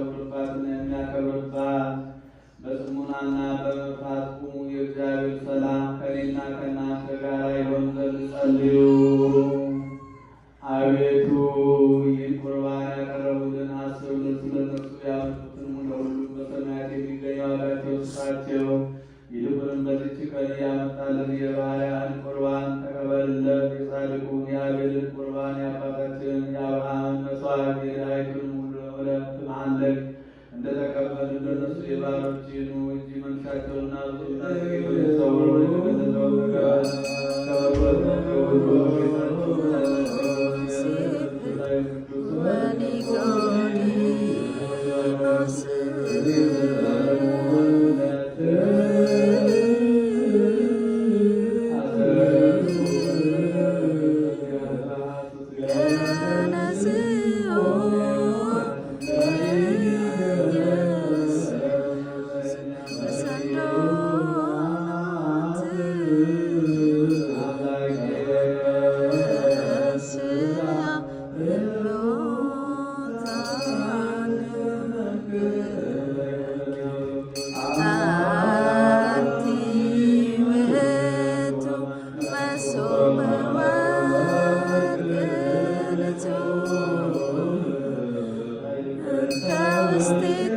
የሚያውቅባትና የሚያከብርባት በጽሙናና በመፍራት ቁሙ። የእግዚአብሔር ሰላም ከእኔና ከእናንተ ጋር ይሆን ዘንድ ጸልዩ። አቤቱ ይህን ቁርባን ያቀረቡልን አስብልን። ስለ እነርሱ ያመጡትን ለሁሉም በሰማያት የሚገኝ ዋጋቸው ስጣቸው። ይልቁንም በዚች ቀን ያመጣልን የባሪያህን ቁርባን ተቀበልለት። የጻድቁን የአቤልን ቁርባን የአባታችንን የአብርሃምን መስዋዕት የዳዊትን ሁሉ ዕለት ማለቅ እንደተቀበል እንደነሱ የባሮችህን እጅ መንሻቸውና ብዙና ጥቂቱን ሰውሮ የተገለጠውን ነገር ከበጎነታቸው ሁሉ በጌታቸው Stay